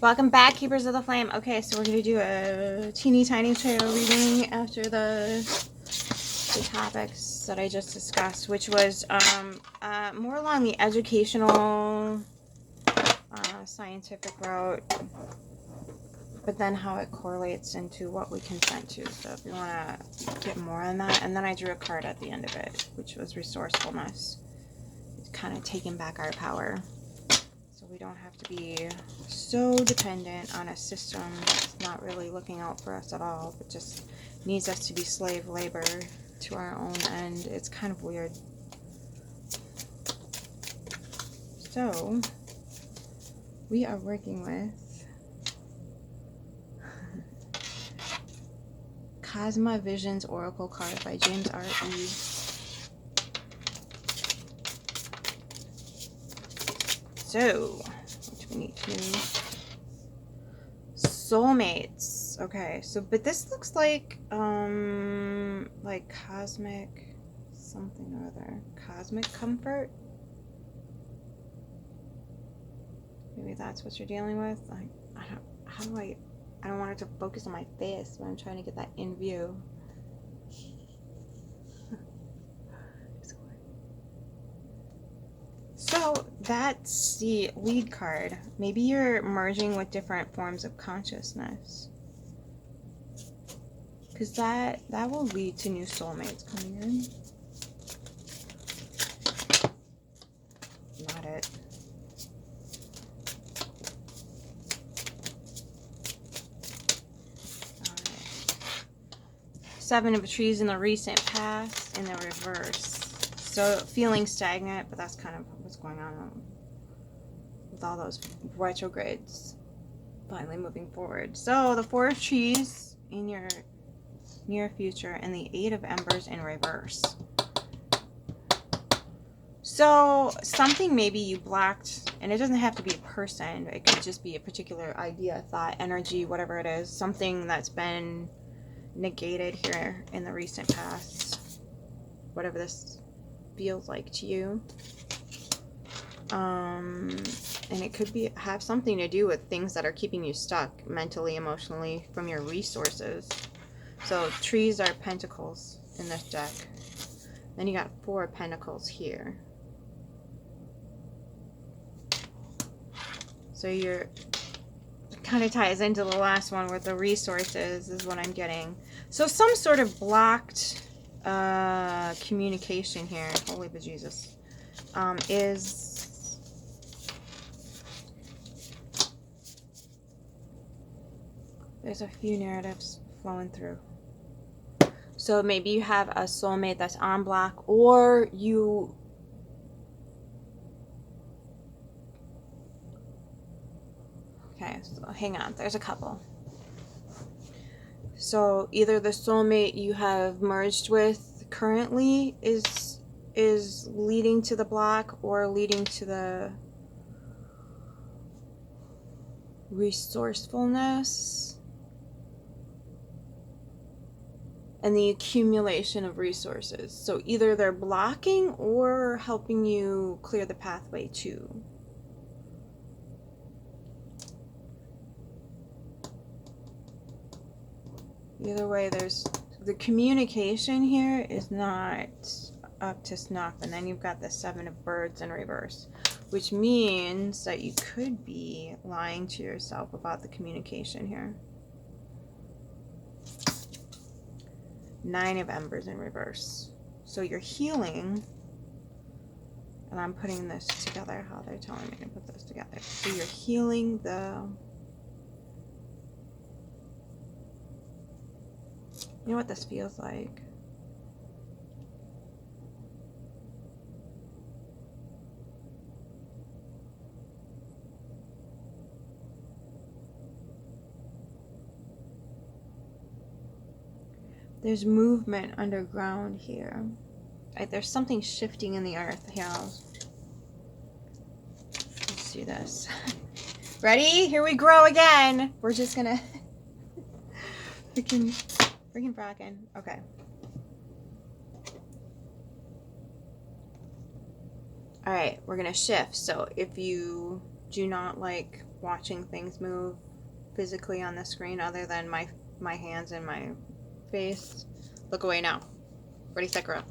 Welcome back, Keepers of the Flame. Okay, so we're going to do a teeny tiny tarot reading after the topics that I just discussed, which was more along the educational, scientific route, but then how it correlates into what we consent to. So if you want to get more on that, and then I drew a card at the end of it, which was resourcefulness. It's kind of taking back our power. So we don't have to be so dependent on a system that's not really looking out for us at all, but just needs us to be slave labor to our own end. It's kind of weird. So we are working with Cosma Visions Oracle card by James R. E. So, which we need to soulmates. Okay, so but this looks like cosmic something or other. Cosmic comfort. Maybe that's what you're dealing with. I don't want it to focus on my face when I'm trying to get that in view. So that's the lead card. Maybe you're merging with different forms of consciousness, because that will lead to new soulmates coming in. Not it. Seven of trees in the recent past in the reverse. So feeling stagnant, but that's kind of what's going on with all those retrogrades finally moving forward. So the four of trees in your near future and the eight of embers in reverse. So something maybe you blocked, and it doesn't have to be a person. It could just be a particular idea, thought, energy, whatever it is. Something that's been negated here in the recent past, whatever this feels like to you, and it could be have something to do with things that are keeping you stuck mentally, emotionally, from your resources. So trees are pentacles in this deck, then you got four of pentacles here, so you're kind of ties into the last one with the resources is what I'm getting. So some sort of blocked communication here, holy bejesus, is there's a few narratives flowing through. So maybe you have a soulmate that's on block, or you okay, so hang on, there's a couple. So either the soulmate you have merged with currently is leading to the block, or leading to the resourcefulness and the accumulation of resources. So either they're blocking or helping you clear the pathway to. Either way, there's the communication here is not up to snuff. And then you've got the seven of birds in reverse, which means that you could be lying to yourself about the communication here. Nine of embers in reverse. So you're healing, and I'm putting this together how they're telling me to put this together. So you're healing the, you know what this feels like? There's movement underground here. There's something shifting in the earth. Here, let's do this. Ready? Here we grow again. We're just gonna freaking fracking. Okay. All right, we're gonna shift. So if you do not like watching things move physically on the screen other than my hands and my face. Look away now. Ready, set, go.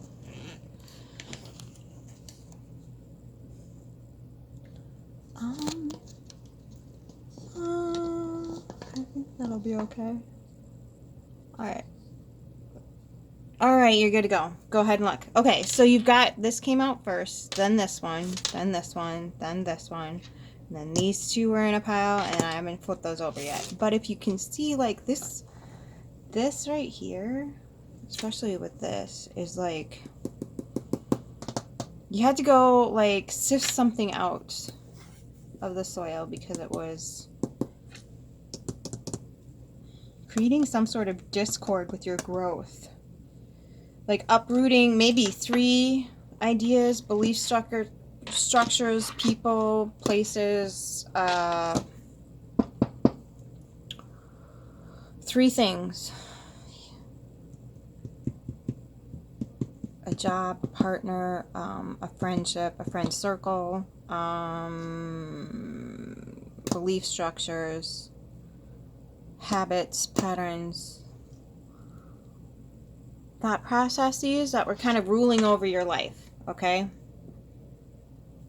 I think that'll be okay. Alright, you're good to go. Go ahead and look. Okay, so you've got, this came out first, then this one, then this one, then this one, and then these two were in a pile, and I haven't flipped those over yet. But if you can see, like, this right here, especially with this, is like, you had to go, like, sift something out of the soil because it was creating some sort of discord with your growth. Like uprooting maybe 3 ideas, belief structures, people, places, 3 things. A job, a partner, a friendship, a friend circle, belief structures, habits, patterns, thought processes that were kind of ruling over your life, okay?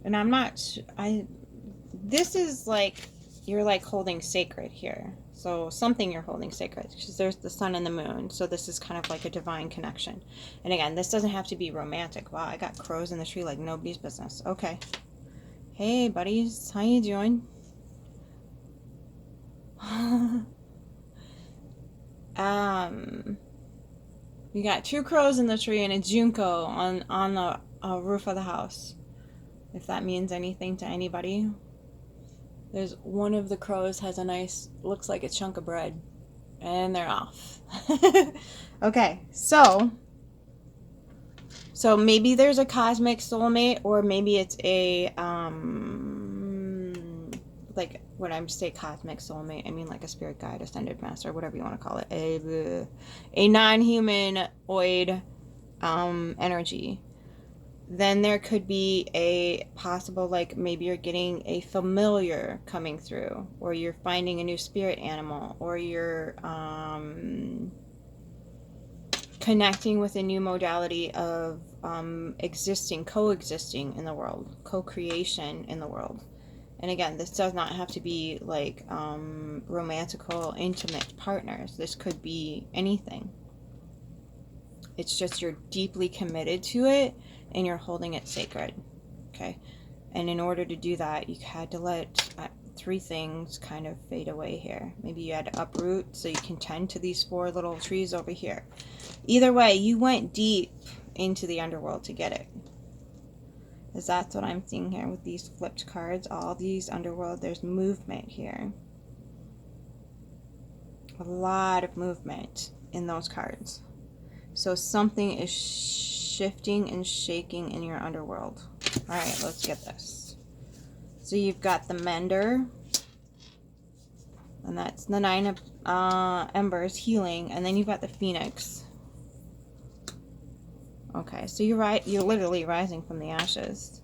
And I'm not, this is like, you're like holding sacred here. So something you're holding sacred, because there's the sun and the moon. So this is kind of like a divine connection. And again, this doesn't have to be romantic. Wow, I got crows in the tree like nobody's business. Okay. Hey, buddies. How you doing? You got 2 crows in the tree and a junco on the roof of the house. If that means anything to anybody. There's one of the crows has a nice, looks like a chunk of bread. And they're off. Okay, so maybe there's a cosmic soulmate, or maybe it's a, like, when I say cosmic soulmate, I mean like a spirit guide, ascended master, whatever you want to call it. A non-humanoid energy. Then there could be a possible, like, maybe you're getting a familiar coming through, or you're finding a new spirit animal, or you're connecting with a new modality of coexisting in the world, co-creation in the world. And again, this does not have to be like romantical, intimate partners. This could be anything. It's just you're deeply committed to it and you're holding it sacred. Okay? And in order to do that, you had to let 3 things kind of fade away here. Maybe you had to uproot so you can tend to these 4 little trees over here. Either way, you went deep into the underworld to get it. Because that's what I'm seeing here with these flipped cards. All these underworld, there's movement here. A lot of movement in those cards. So something is shifting and shaking in your underworld. Alright, let's get this. So you've got the Mender. And that's the 9 of Embers, healing. And then you've got the Phoenix. Okay, so you're literally rising from the ashes.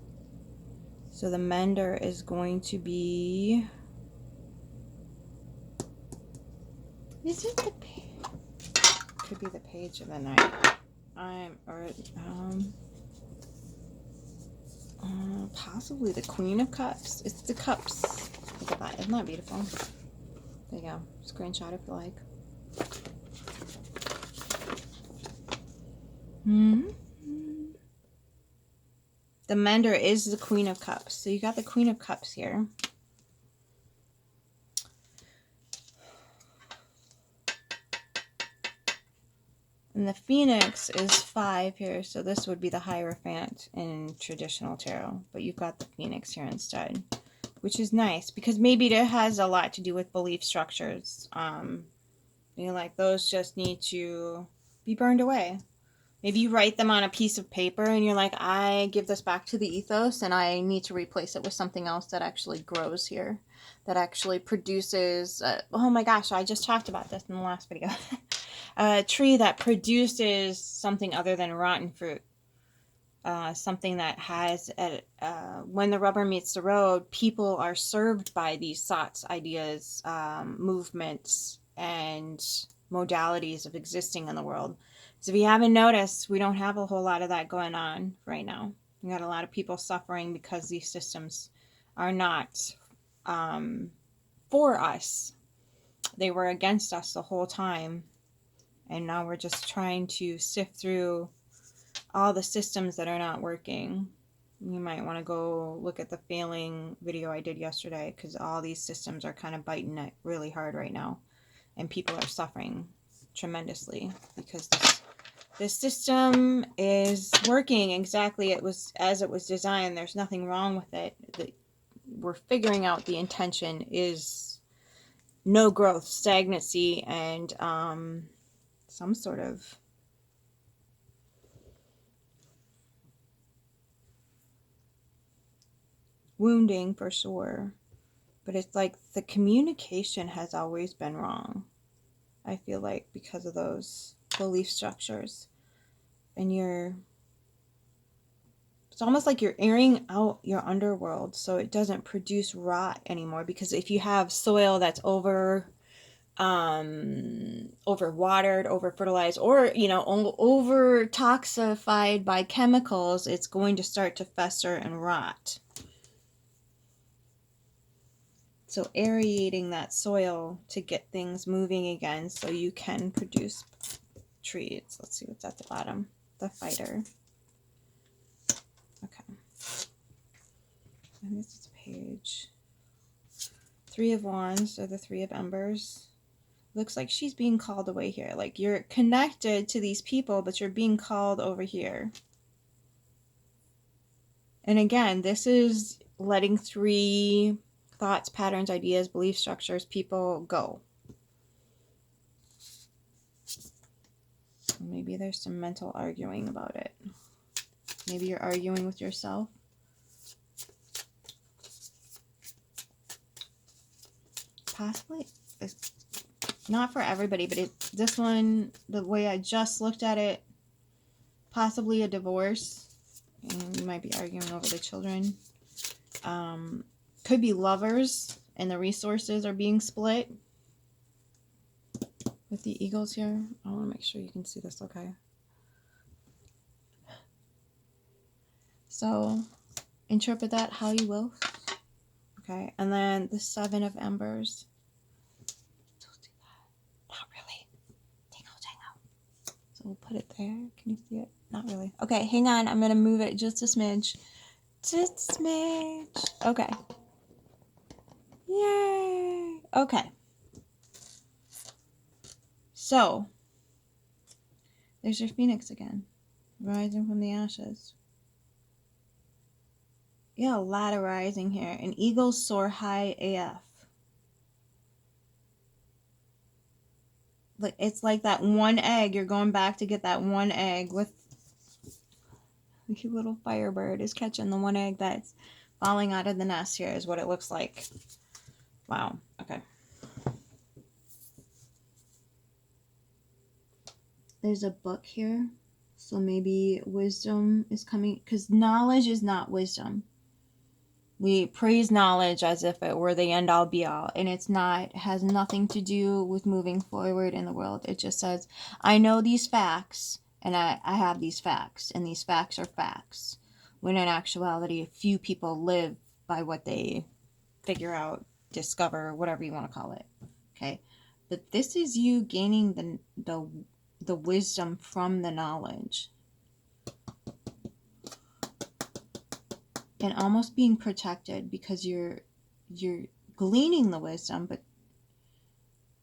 So the Mender is going to be... Is it the page? Could be the Page of the Night. Possibly the Queen of Cups. It's the Cups. Look at that. Isn't that beautiful? There you go. Screenshot if you like. The Mender is the Queen of Cups. So you got the Queen of Cups here. And the Phoenix is 5 here, so this would be the Hierophant in traditional tarot. But you've got the Phoenix here instead, which is nice because maybe it has a lot to do with belief structures. You know, like those just need to be burned away. Maybe you write them on a piece of paper and you're like, I give this back to the ethos and I need to replace it with something else that actually grows here, that actually produces, oh my gosh, I just talked about this in the last video. A tree that produces something other than rotten fruit. something that has, when the rubber meets the road, people are served by these thoughts, ideas, movements, and modalities of existing in the world. So if you haven't noticed, we don't have a whole lot of that going on right now. We got a lot of people suffering because these systems are not for us. They were against us the whole time. And now we're just trying to sift through all the systems that are not working. You might want to go look at the failing video I did yesterday, because all these systems are kind of biting it really hard right now. And people are suffering tremendously because this system is working exactly as it was designed. There's nothing wrong with it. We're figuring out the intention is no growth, stagnancy, and some sort of wounding for sure. But it's like the communication has always been wrong, I feel like, because of those belief structures. And it's almost like you're airing out your underworld so it doesn't produce rot anymore. Because if you have soil that's over watered, over fertilized, or over toxified by chemicals, it's going to start to fester and rot. So aerating that soil to get things moving again so you can produce trees. Let's see what's at the bottom. The fighter. Okay. And this is page 3 of Wands, or the 3 of Embers. Looks like she's being called away here. Like, you're connected to these people, but you're being called over here. And again, this is letting 3 thoughts, patterns, ideas, belief structures, people go. Maybe there's some mental arguing about it. Maybe you're arguing with yourself. Possibly. It's not for everybody, but this one, the way I just looked at it, possibly a divorce. And you might be arguing over the children. Could be lovers and the resources are being split. With the eagles here, I want to make sure you can see this okay. So interpret that how you will. Okay, and then the 7 of Embers. Don't do that. Not really. Tingle. So we'll put it there. Can you see it? Not really. Okay, hang on. I'm going to move it just a smidge. Just a smidge. Okay. Yay. Okay. So, there's your phoenix again. Rising from the ashes. Yeah, a lot of rising here. And eagles soar high AF. Like, it's like that one egg. You're going back to get that one egg with the little firebird is catching the one egg that's falling out of the nest here is what it looks like. Wow. Okay. There's a book here. So maybe wisdom is coming, because knowledge is not wisdom. We praise knowledge as if it were the end all be all, and it's not. It has nothing to do with moving forward in the world. It just says, I know these facts, and I have these facts, and these facts are facts. When in actuality, few people live by what they figure out, discover, whatever you want to call it. Okay? But this is you gaining the wisdom from the knowledge. And almost being protected because you're gleaning the wisdom, but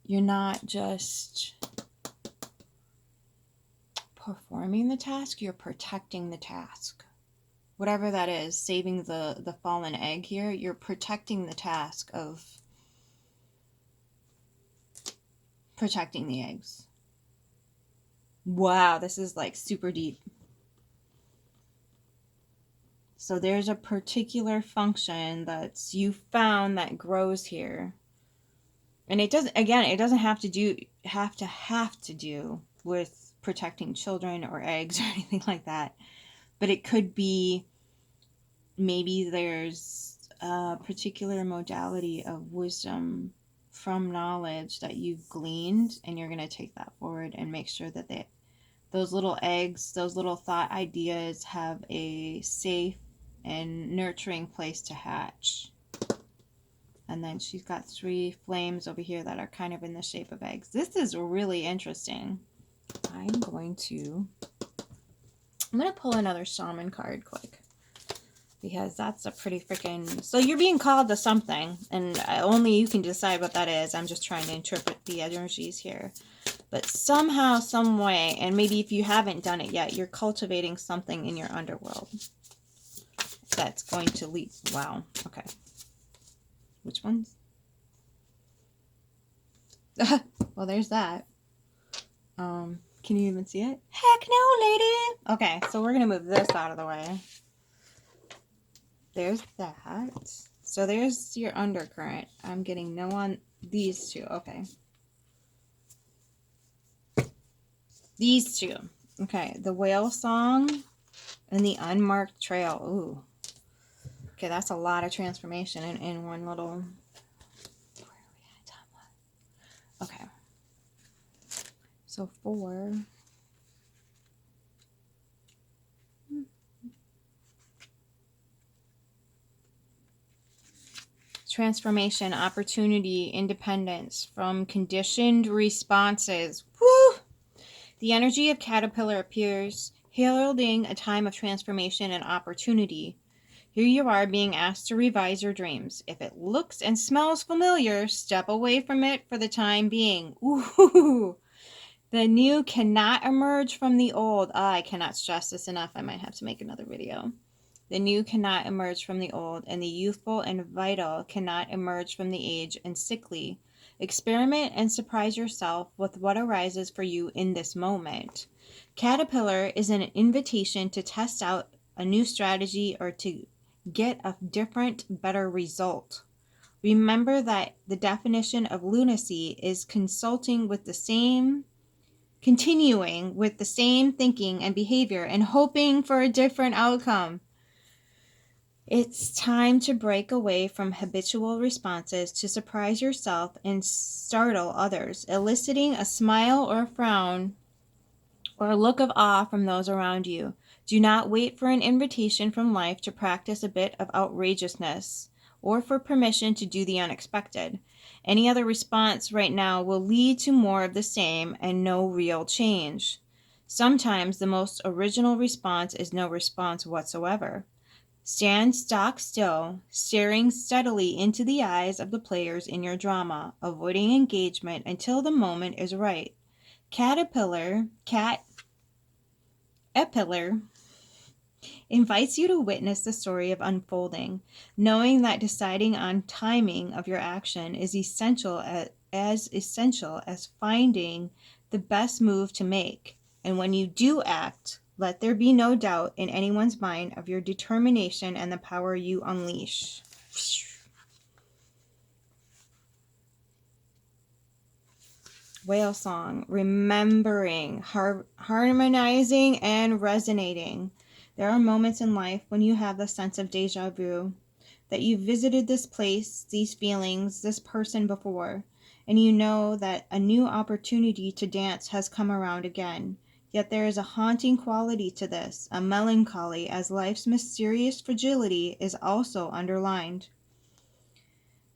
you're not just performing the task, you're protecting the task. Whatever that is, saving the fallen egg here, you're protecting the task of protecting the eggs. Wow, this is like super deep. So there's a particular function that's you found that grows here. And it doesn't have to do with protecting children or eggs or anything like that. but it could be maybe there's a particular modality of wisdom from knowledge that you've gleaned, and you're going to take that forward and make sure that those little eggs, those little thought ideas have a safe and nurturing place to hatch. And then she's got 3 flames over here that are kind of in the shape of eggs. This is really interesting. I'm going to pull another shaman card quick, because that's a pretty freaking... So you're being called to something, and only you can decide what that is. I'm just trying to interpret the energies here. But somehow, some way, and maybe if you haven't done it yet, you're cultivating something in your underworld that's going to lead... Wow. Okay. Which ones? Well, there's that. Can you even see it? Heck no, lady! Okay, so we're going to move this out of the way. There's that. So there's your undercurrent. I'm getting no on these 2. Okay. These 2. Okay, the whale song and the unmarked trail. Ooh. Okay, that's a lot of transformation in one little... Where are we at? Okay. So 4... Transformation, opportunity, independence from conditioned responses. Woo! The energy of Caterpillar appears, heralding a time of transformation and opportunity. Here you are being asked to revise your dreams. If it looks and smells familiar, step away from it for the time being. Ooh! The new cannot emerge from the old. I cannot stress this enough. I might have to make another video. The new cannot emerge from the old, and the youthful and vital cannot emerge from the aged and sickly. Experiment and surprise yourself with what arises for you in this moment. Caterpillar is an invitation to test out a new strategy or to get a different, better result. Remember that the definition of lunacy is continuing with the same thinking and behavior and hoping for a different outcome. It's time to break away from habitual responses to surprise yourself and startle others, eliciting a smile or a frown or a look of awe from those around you. Do not wait for an invitation from life to practice a bit of outrageousness or for permission to do the unexpected. Any other response right now will lead to more of the same and no real change. Sometimes the most original response is no response whatsoever. Stand stock still, staring steadily into the eyes of the players in your drama, avoiding engagement until the moment is right. Caterpillar invites you to witness the story of unfolding, knowing that deciding on timing of your action is as essential as finding the best move to make. And when you do act, let there be no doubt in anyone's mind of your determination and the power you unleash. Whale song, remembering, harmonizing, and resonating. There are moments in life when you have the sense of deja vu, that you've visited this place, these feelings, this person before, and you know that a new opportunity to dance has come around again. Yet there is a haunting quality to this, a melancholy, as life's mysterious fragility is also underlined.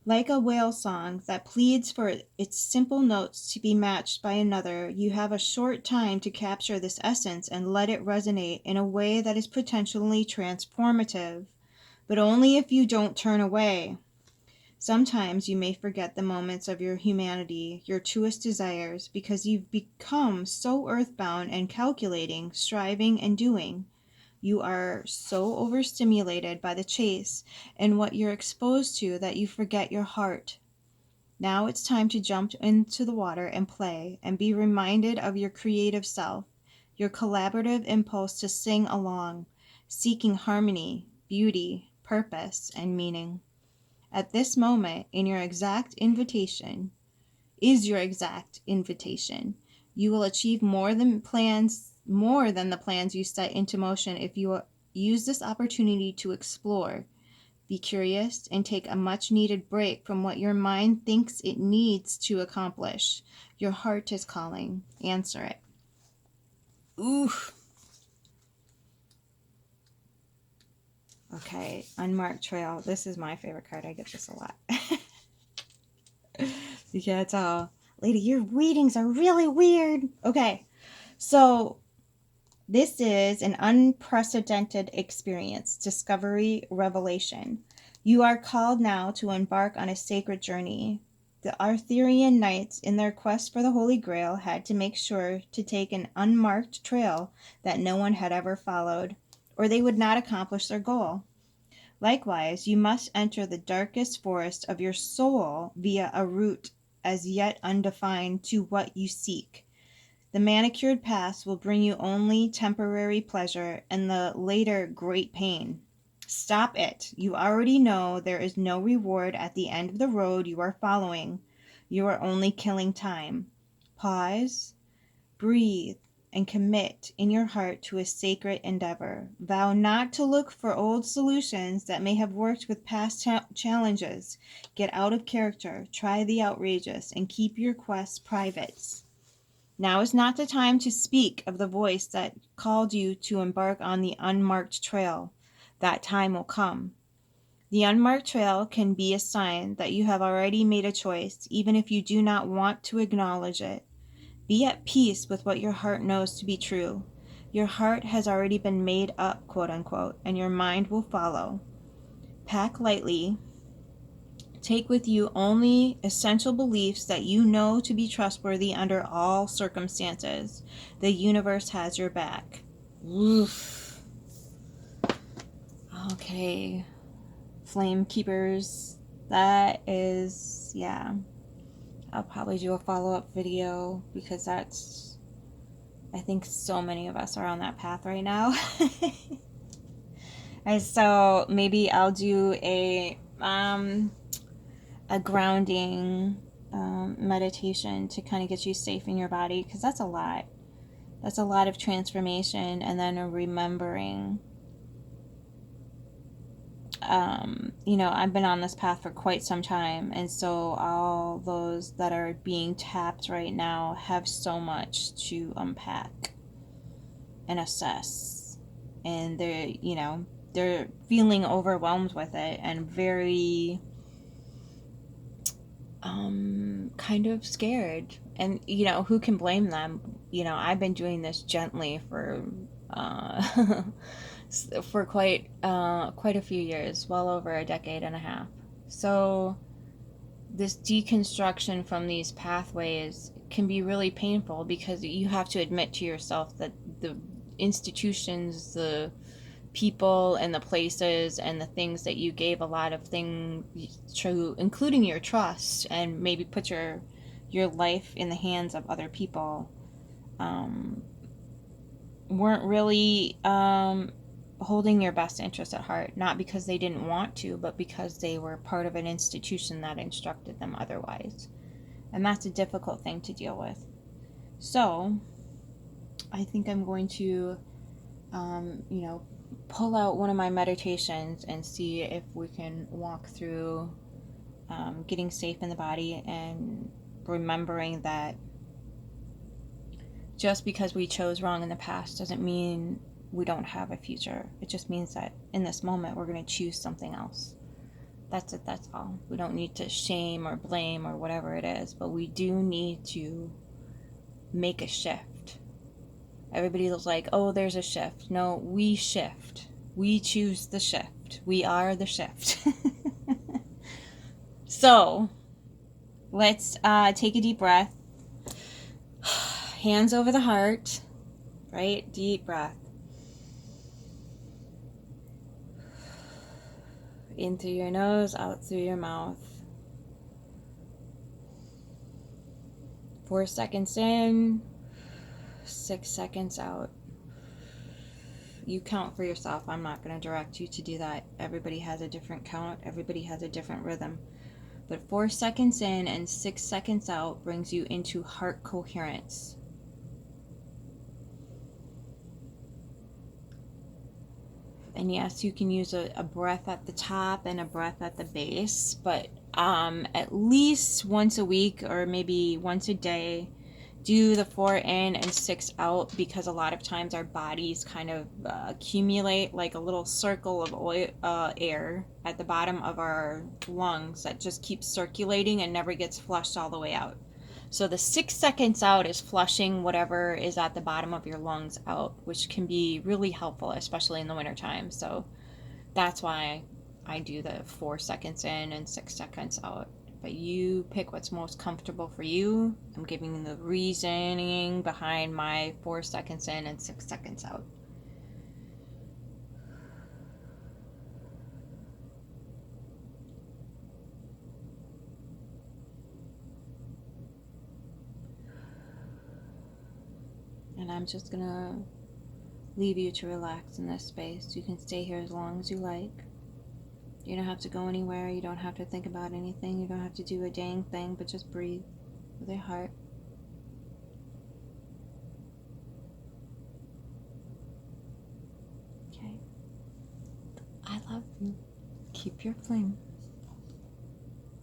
Like a whale song that pleads for its simple notes to be matched by another, you have a short time to capture this essence and let it resonate in a way that is potentially transformative, but only if you don't turn away. Sometimes you may forget the moments of your humanity, your truest desires, because you've become so earthbound and calculating, striving and doing. You are so overstimulated by the chase and what you're exposed to that you forget your heart. Now it's time to jump into the water and play and be reminded of your creative self, your collaborative impulse to sing along, seeking harmony, beauty, purpose, and meaning. At this moment, your exact invitation, you will achieve more than the plans you set into motion if you use this opportunity to explore. Be curious and take a much needed break from what your mind thinks it needs to accomplish. Your heart is calling. Answer it. Oof. Okay, Unmarked Trail. This is my favorite card. I get this a lot. You can't tell. Lady, your readings are really weird. Okay, so this is an unprecedented experience, discovery, revelation. You are called now to embark on a sacred journey. The Arthurian knights, in their quest for the Holy Grail, had to make sure to take an unmarked trail that no one had ever followed, or they would not accomplish their goal. Likewise, you must enter the darkest forest of your soul via a route as yet undefined to what you seek. The manicured paths will bring you only temporary pleasure and the later great pain. Stop it. You already know there is no reward at the end of the road you are following. You are only killing time. Pause, breathe, and commit in your heart to a sacred endeavor. Vow not to look for old solutions that may have worked with past challenges. Get out of character, try the outrageous, and keep your quests private. Now is not the time to speak of the voice that called you to embark on the unmarked trail. That time will come. The unmarked trail can be a sign that you have already made a choice, even if you do not want to acknowledge it. Be at peace with what your heart knows to be true. Your heart has already been made up, quote unquote, and your mind will follow. Pack lightly. Take with you only essential beliefs that you know to be trustworthy under all circumstances. The universe has your back. Oof. Okay. Flame Keepers. That is, yeah. I'll probably do a follow-up video because that's, I think so many of us are on that path right now. And so maybe I'll do a grounding meditation to kind of get you safe in your body, because that's a lot. That's a lot of transformation, and then a remembering. I've been on this path for quite some time, and so all those that are being tapped right now have so much to unpack and assess, and they're feeling overwhelmed with it and very kind of scared. And who can blame them? I've been doing this gently for for quite a few years, well over a decade and a half. So this deconstruction from these pathways can be really painful, because you have to admit to yourself that the institutions, the people, and the places and the things that you gave a lot of things to, including your trust, and maybe put your life in the hands of other people, weren't really holding your best interest at heart, not because they didn't want to, but because they were part of an institution that instructed them otherwise. And that's a difficult thing to deal with. So I think I'm going to pull out one of my meditations and see if we can walk through getting safe in the body, and remembering that just because we chose wrong in the past doesn't mean we don't have a future. It just means that in this moment we're going to choose something else. That's it, that's all. We don't need to shame or blame or whatever it is, but we do need to make a shift. Everybody's like, oh, there's a shift. No, we shift. We choose the shift. We are the shift. So, let's take a deep breath. Hands over the heart, right? Deep breath. In through your nose, out through your mouth. 4 seconds in, 6 seconds out. You count for yourself. I'm not going to direct you to do that. Everybody has a different count. Everybody has a different rhythm. But 4 seconds in and 6 seconds out brings you into heart coherence. And yes, you can use a breath at the top and a breath at the base, but at least once a week or maybe once a day, do the 4 in and 6 out, because a lot of times our bodies kind of accumulate like a little circle of oil, air at the bottom of our lungs that just keeps circulating and never gets flushed all the way out. So the 6 seconds out is flushing whatever is at the bottom of your lungs out, which can be really helpful, especially in the wintertime. So that's why I do the 4 seconds in and 6 seconds out. But you pick what's most comfortable for you. I'm giving you the reasoning behind my 4 seconds in and 6 seconds out. And I'm just gonna leave you to relax in this space. You can stay here as long as you like. You don't have to go anywhere. You don't have to think about anything. You don't have to do a dang thing, but just breathe with your heart. Okay. I love you. Keep your flame.